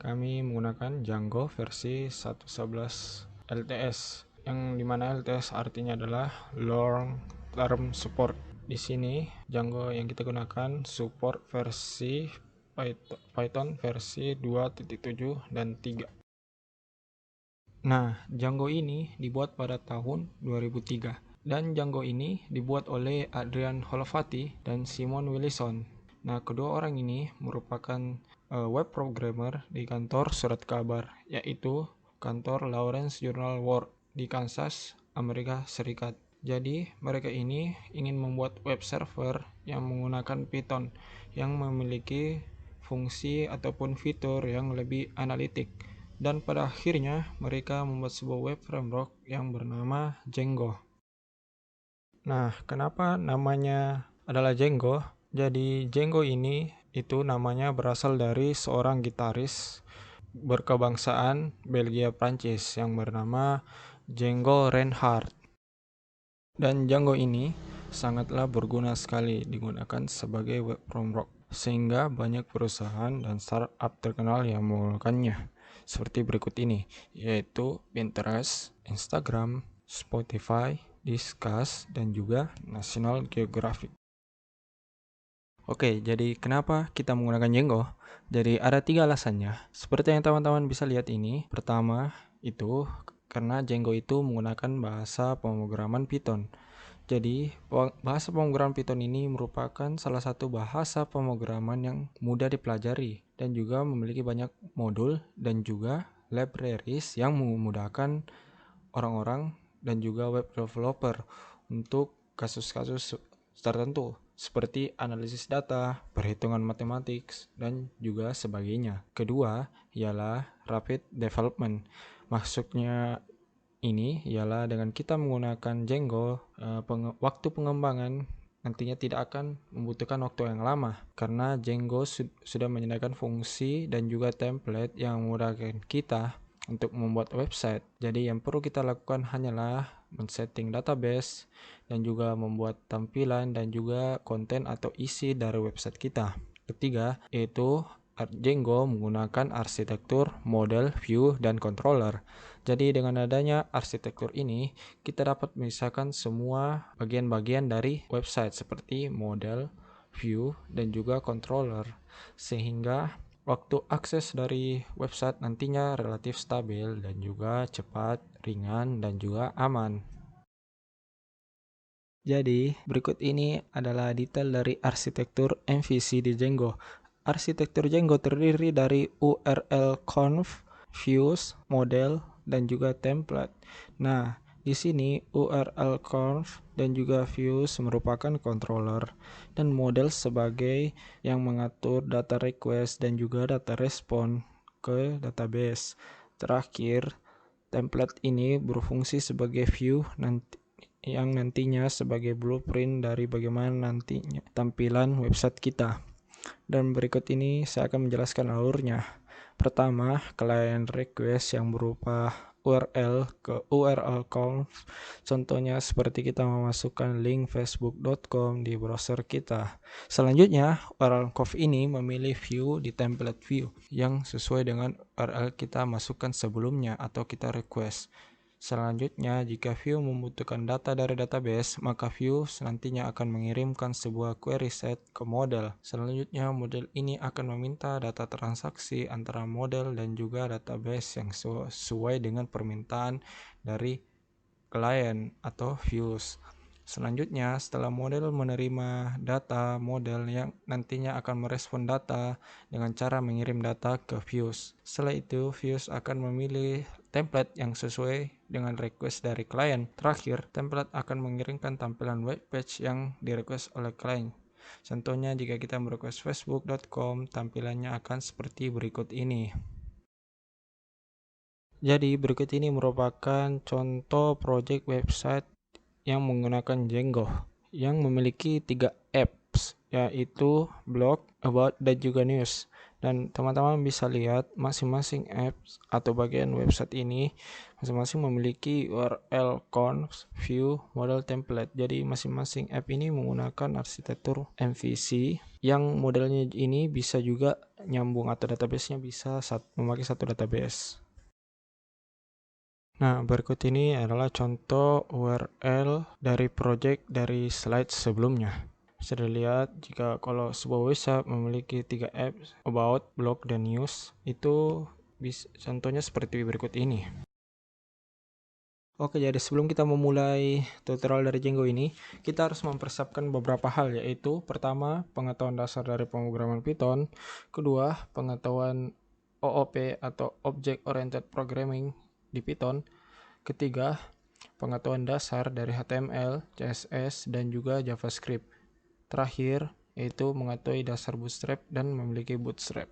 kami menggunakan Django versi 1.11 LTS, yang dimana LTS artinya adalah Long Term Support. Di sini Django yang kita gunakan support versi Python versi 2.7 dan 3. Nah, Django ini dibuat pada tahun 2003 dan Django ini dibuat oleh Adrian Holovati dan Simon Willison. Nah, kedua orang ini merupakan web programmer di kantor surat kabar, yaitu kantor Lawrence Journal World di Kansas, Amerika Serikat. Jadi, mereka ini ingin membuat web server yang menggunakan Python yang memiliki fungsi ataupun fitur yang lebih analitik. Dan pada akhirnya mereka membuat sebuah web framework yang bernama Django. Nah, kenapa namanya adalah Django? Jadi Django ini itu namanya berasal dari seorang gitaris berkebangsaan Belgia Prancis yang bernama Django Reinhardt. Dan Django ini sangatlah berguna sekali digunakan sebagai web framework, sehingga banyak perusahaan dan startup terkenal yang menggunakannya. Seperti berikut ini, yaitu Pinterest, Instagram, Spotify, Disqus, dan juga National Geographic. Oke, jadi kenapa kita menggunakan Django? Jadi ada 3 alasannya. Seperti yang teman-teman bisa lihat ini. Pertama, itu karena Django itu menggunakan bahasa pemrograman Python. Jadi, bahasa pemrograman Python ini merupakan salah satu bahasa pemrograman yang mudah dipelajari dan juga memiliki banyak modul dan juga libraries yang memudahkan orang-orang dan juga web developer untuk kasus-kasus tertentu seperti analisis data, perhitungan matematik, dan juga sebagainya. Kedua, ialah rapid development. Maksudnya ini ialah dengan kita menggunakan Django, waktu pengembangan nantinya tidak akan membutuhkan waktu yang lama karena Django sudah menyediakan fungsi dan juga template yang memudahkan kita untuk membuat website. Jadi yang perlu kita lakukan hanyalah men-setting database dan juga membuat tampilan dan juga konten atau isi dari website kita. Ketiga, yaitu Django menggunakan arsitektur, model, view, dan controller. Jadi dengan adanya arsitektur ini, kita dapat memisahkan semua bagian-bagian dari website seperti model, view, dan juga controller. Sehingga waktu akses dari website nantinya relatif stabil dan juga cepat, ringan, dan juga aman. Jadi, berikut ini adalah detail dari arsitektur MVC di Django. Arsitektur Django terdiri dari URL conf, views, model, dan juga template. Nah, di sini URL conf dan juga views merupakan controller dan model sebagai yang mengatur data request dan juga data respon ke database. Terakhir, template ini berfungsi sebagai view yang nantinya sebagai blueprint dari bagaimana nantinya tampilan website kita. Dan berikut ini saya akan menjelaskan alurnya. Pertama, client request yang berupa URL ke URL conf. Contohnya seperti kita memasukkan link facebook.com di browser kita. Selanjutnya, URL conf ini memilih view di template view yang sesuai dengan URL kita masukkan sebelumnya atau kita request. Selanjutnya, jika view membutuhkan data dari database, maka view nantinya akan mengirimkan sebuah query set ke model. Selanjutnya, model ini akan meminta data transaksi antara model dan juga database yang sesuai dengan permintaan dari klien atau views. Selanjutnya, setelah model menerima data model yang nantinya akan merespon data dengan cara mengirim data ke views. Setelah itu, views akan memilih template yang sesuai dengan request dari klien. Terakhir, template akan mengirimkan tampilan web page yang direquest oleh klien. Contohnya, jika kita merequest facebook.com, tampilannya akan seperti berikut ini. Jadi, berikut ini merupakan contoh project website yang menggunakan Django yang memiliki 3 apps, yaitu blog, about, dan juga news. Dan teman-teman bisa lihat masing-masing apps atau bagian website ini masing-masing memiliki URL, conf, view, model, template. Jadi masing-masing app ini menggunakan arsitektur MVC yang modelnya ini bisa juga nyambung atau database-nya bisa memakai satu database. Nah, berikut ini adalah contoh URL dari project dari slide sebelumnya. Bisa dilihat jika kalau sebuah website memiliki 3 apps, about, blog, dan news, itu contohnya seperti berikut ini. Oke, jadi sebelum kita memulai tutorial dari Django ini, kita harus mempersiapkan beberapa hal, yaitu pertama, pengetahuan dasar dari pemrograman Python, kedua, pengetahuan OOP atau Object Oriented Programming di Python, ketiga, pengetahuan dasar dari HTML, CSS, dan juga JavaScript. Terakhir, yaitu mengetahui dasar Bootstrap dan memiliki Bootstrap.